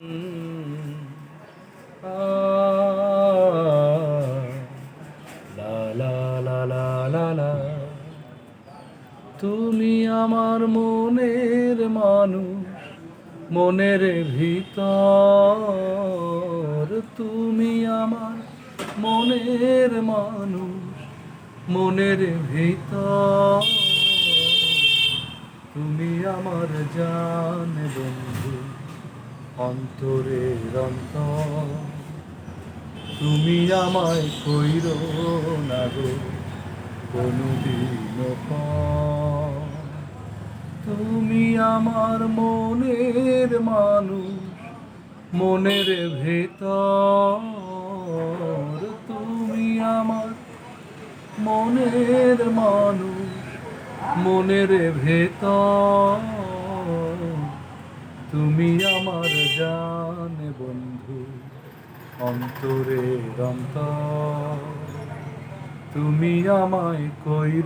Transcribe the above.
আ লা লা লা লা লা লা। তুমি আমার মনের মানুষ, মনের ভিতর। তুমি আমার মনের মানুষ, মনের ভিতর। তুমি আমার জান বন্ধু, অন্তরের অন্তর। তুমি আমায় কইরো না গো কোনদিনও পর। তুমি আমার মনের মানুষ, মনের ভেতর। তুমি আমার মনের মানুষ, মনের ভেতর। তুমি আমার জান বন্ধু, অন্তরের অন্তর। তুমি আমায় কইরো